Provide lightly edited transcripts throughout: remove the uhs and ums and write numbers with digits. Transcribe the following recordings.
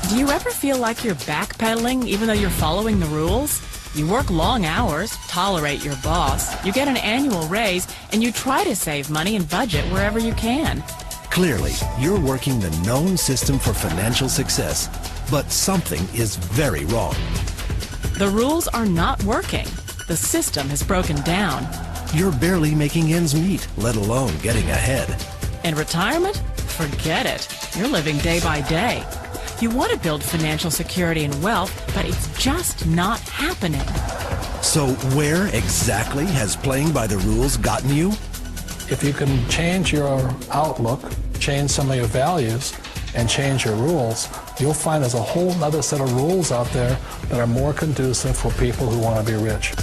Do you ever feel like you're backpedaling even though you're following the rules? You work long hours, tolerate your boss, you get an annual raise, and you try to save money and budget wherever you can. Clearly, you're working the known system for financial success, but something is very wrong. The rules are not working. The system has broken down. You're barely making ends meet, let alone getting ahead. And retirement? Forget it. You're living day by day. You want to build financial security and wealth, but it's just not happening. So where exactly has playing by the rules gotten you? If you can change your outlook, change some of your values, and change your rules, you'll find there's a whole other set of rules out there that are more conducive for people who want to be rich.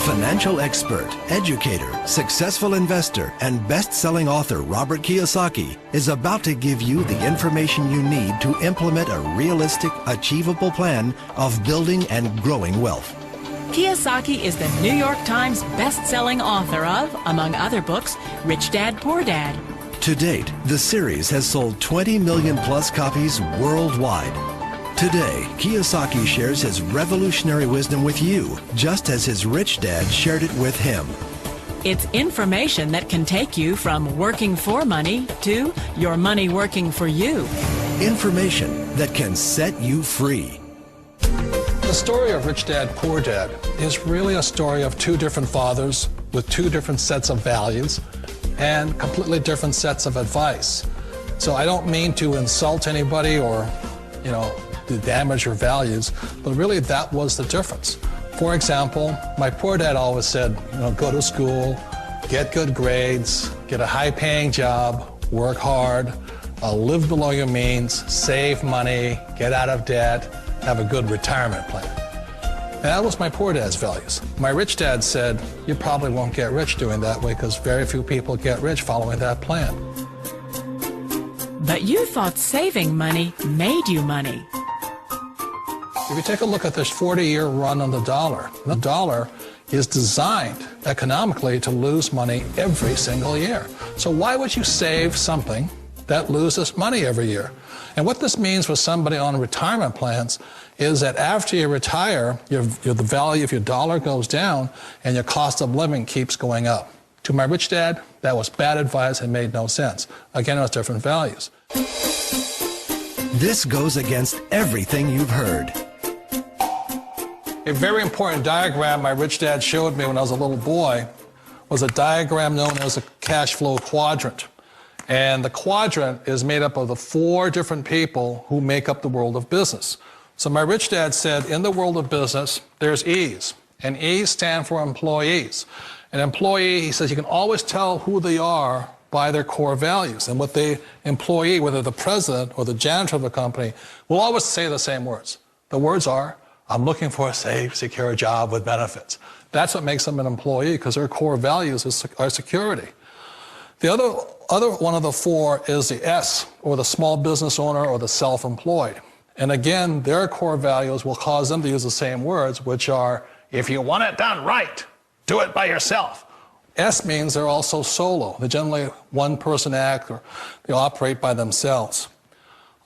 Financial expert, educator, successful investor, and best-selling author Robert Kiyosaki is about to give you the information you need to implement a realistic, achievable plan of building and growing wealth. Kiyosaki is the New York Times best-selling author of, among other books, Rich Dad, Poor Dad. To date, the series has sold 20 million plus copies worldwide. Today, Kiyosaki shares his revolutionary wisdom with you, just as his rich dad shared it with him. It's information that can take you from working for money to your money working for you. Information that can set you free. The story of Rich Dad, Poor Dad is really a story of two different fathers with two different sets of values and completely different sets of advice. So I don't mean to insult anybody or, to damage your values, but really that was the difference. For example, my poor dad always said, go to school, get good grades, get a high-paying job, work hard, live below your means, save money, get out of debt, have a good retirement plan. And that was my poor dad's values. My rich dad said, you probably won't get rich doing that way because very few people get rich following that plan. But you thought saving money made you money. If you take a look at this 40-year run on the dollar is designed economically to lose money every single year. So why would you save something that loses money every year? And what this means for somebody on retirement plans is that after you retire, the value of your dollar goes down and your cost of living keeps going up. To my rich dad, that was bad advice and made no sense. Again, it was different values. This goes against everything you've heard. A very important diagram my rich dad showed me when I was a little boy was a diagram known as a cash flow quadrant. And the quadrant is made up of the 4 different people who make up the world of business. So my rich dad said, in the world of business, there's E's, and E's stand for employees. An employee, he says, you can always tell who they are by their core values. And what the employee, whether the president or the janitor of the company, will always say the same words. The words are, I'm looking for a safe, secure job with benefits. That's what makes them an employee, because their core values are security. The other one of the 4 is the S, or the small business owner or the self-employed. And again, their core values will cause them to use the same words, which are, if you want it done right, do it by yourself. S means they're also solo. They're generally one-person act, or they operate by themselves.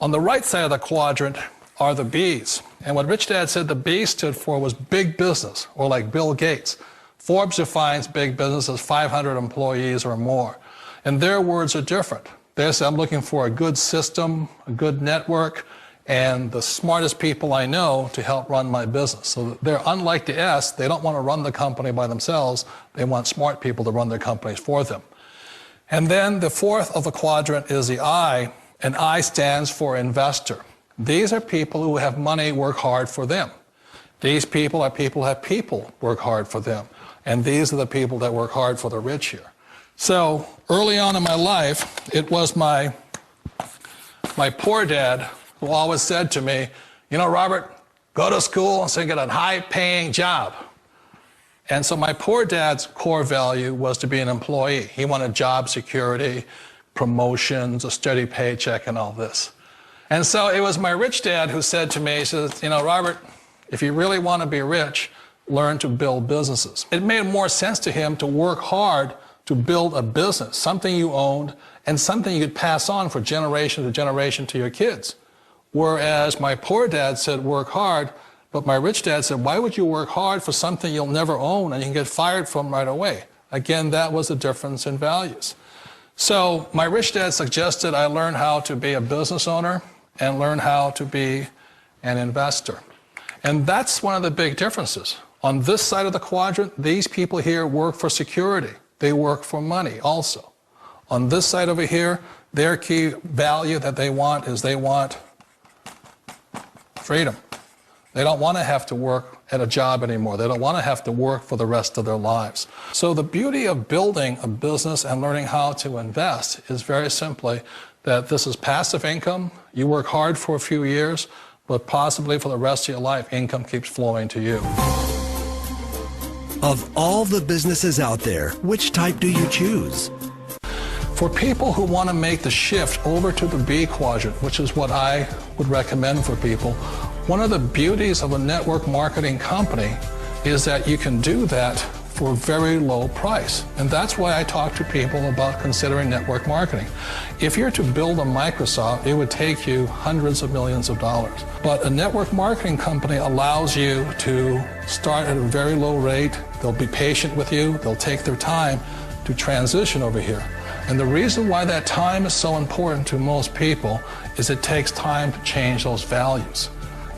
On the right side of the quadrant are the B's. And what Rich Dad said the B stood for was big business, or like Bill Gates. Forbes defines big business as 500 employees or more. And their words are different. They say, I'm looking for a good system, a good network, and the smartest people I know to help run my business. So they're unlike the S. They don't want to run the company by themselves. They want smart people to run their companies for them. And then the 4th of the quadrant is the I, and I stands for investor. These are people who have money work hard for them. These people are people who have people work hard for them. And these are the people that work hard for the rich here. So early on in my life, it was my poor dad who always said to me, Robert, go to school and so get a high-paying job. And so my poor dad's core value was to be an employee. He wanted job security, promotions, a steady paycheck, and all this. And so it was my rich dad who said to me, he says, Robert, if you really want to be rich, learn to build businesses. It made more sense to him to work hard to build a business, something you owned and something you could pass on for generation to generation to your kids. Whereas my poor dad said, work hard, but my rich dad said, why would you work hard for something you'll never own and you can get fired from right away? Again, that was the difference in values. So my rich dad suggested I learn how to be a business owner and learn how to be an investor. And that's one of the big differences. On this side of the quadrant, these people here work for security. They work for money also. On this side over here, their key value that they want is they want freedom. They don't want to have to work at a job anymore. They don't want to have to work for the rest of their lives. So the beauty of building a business and learning how to invest is very simply that this is passive income. You work hard for a few years, but possibly for the rest of your life, income keeps flowing to you. Of all the businesses out there, which type do you choose? For people who want to make the shift over to the B quadrant, which is what I would recommend for people, one of the beauties of a network marketing company is that you can do that for a very low price. And that's why I talk to people about considering network marketing. If you're to build a Microsoft, it would take you hundreds of millions of dollars. But a network marketing company allows you to start at a very low rate. They'll be patient with you. They'll take their time to transition over here. And the reason why that time is so important to most people is it takes time to change those values.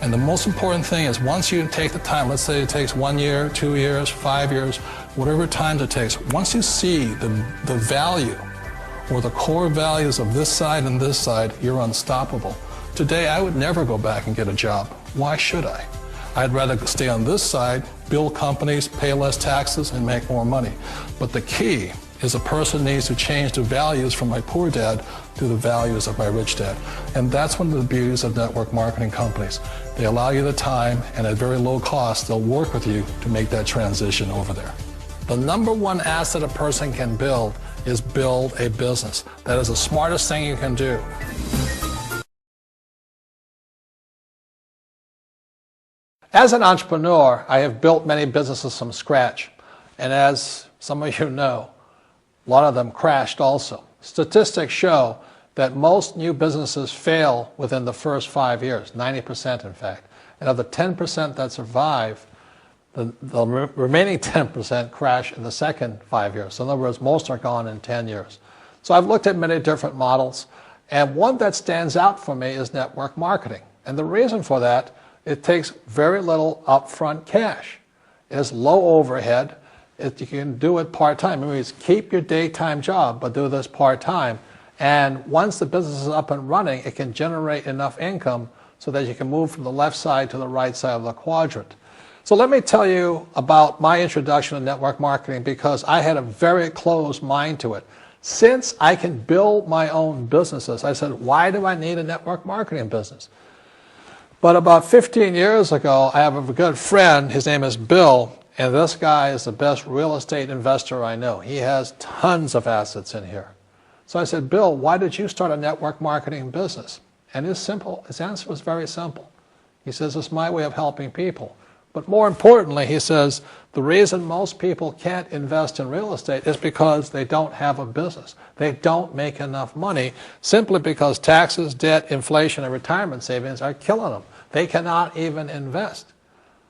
And the most important thing is once you take the time, let's say it takes 1 year, 2 years, 5 years, whatever time it takes, once you see the value or the core values of this side and this side, you're unstoppable. Today, I would never go back and get a job. Why should I? I'd rather stay on this side, build companies, pay less taxes, and make more money. But the key is a person needs to change the values from my poor dad to the values of my rich dad. And that's one of the beauties of network marketing companies. They allow you the time, and at very low cost, they'll work with you to make that transition over there. The number one asset a person can build is build a business. That is the smartest thing you can do. As an entrepreneur, I have built many businesses from scratch. And as some of you know, a lot of them crashed also. Statistics show that most new businesses fail within the first 5 years, 90% in fact. And of the 10% that survive, the remaining 10% crash in the second 5 years. So in other words, most are gone in 10 years. So I've looked at many different models, and one that stands out for me is network marketing. And the reason for that, it takes very little upfront cash. It has low overhead. You can do it part-time. It means keep your daytime job, but do this part-time. And once the business is up and running, it can generate enough income so that you can move from the left side to the right side of the quadrant. So let me tell you about my introduction to network marketing, because I had a very closed mind to it. Since I can build my own businesses, I said, why do I need a network marketing business? But about 15 years ago, I have a good friend. His name is Bill. And this guy is the best real estate investor I know. He has tons of assets in here. So I said, Bill, why did you start a network marketing business? And his answer was very simple. He says, it's my way of helping people. But more importantly, he says, the reason most people can't invest in real estate is because they don't have a business. They don't make enough money simply because taxes, debt, inflation, and retirement savings are killing them. They cannot even invest.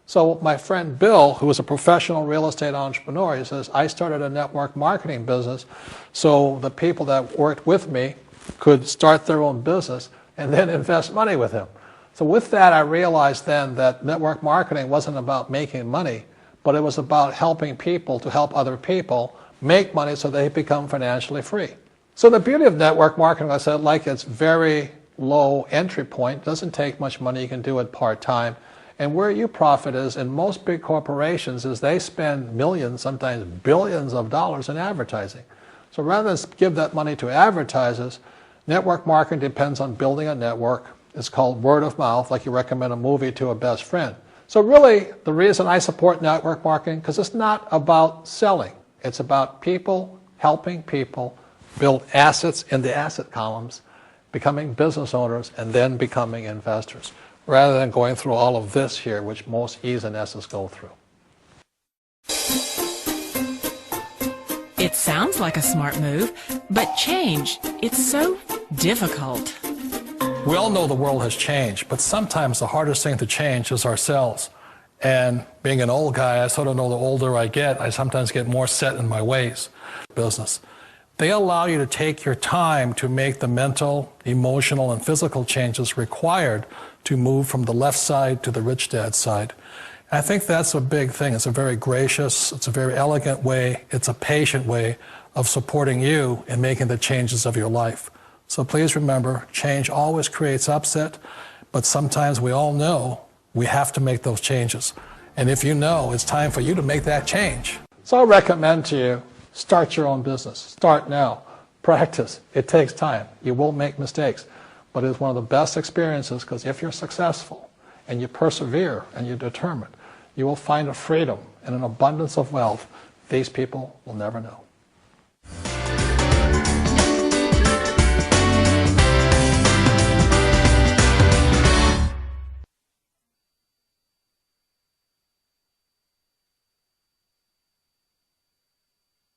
So my friend Bill, who is a professional real estate entrepreneur, he says, I started a network marketing business so the people that worked with me could start their own business and then invest money with him. So with that, I realized then that network marketing wasn't about making money, but it was about helping people to help other people make money so they become financially free. So the beauty of network marketing, I said, like it's very low entry point, doesn't take much money, you can do it part-time. And where you profit is in most big corporations is they spend millions, sometimes billions of dollars in advertising. So rather than give that money to advertisers, network marketing depends on building a network. It's called word of mouth, like you recommend a movie to a best friend. So really, the reason I support network marketing, because it's not about selling. It's about people helping people build assets in the asset columns, becoming business owners, and then becoming investors, rather than going through all of this here, which most E's and S's go through. It sounds like a smart move, but change, it's so difficult. We all know the world has changed, but sometimes the hardest thing to change is ourselves. And being an old guy, I sort of know the older I get, I sometimes get more set in my ways. Business. They allow you to take your time to make the mental, emotional, and physical changes required to move from the left side to the rich dad side. I think that's a big thing. It's a very gracious, it's a very elegant way, it's a patient way of supporting you in making the changes of your life. So please remember, change always creates upset, but sometimes we all know we have to make those changes. And if you know, it's time for you to make that change. So I recommend to you, start your own business. Start now. Practice. It takes time. You will make mistakes. But it's one of the best experiences because if you're successful and you persevere and you're determined, you will find a freedom and an abundance of wealth these people will never know.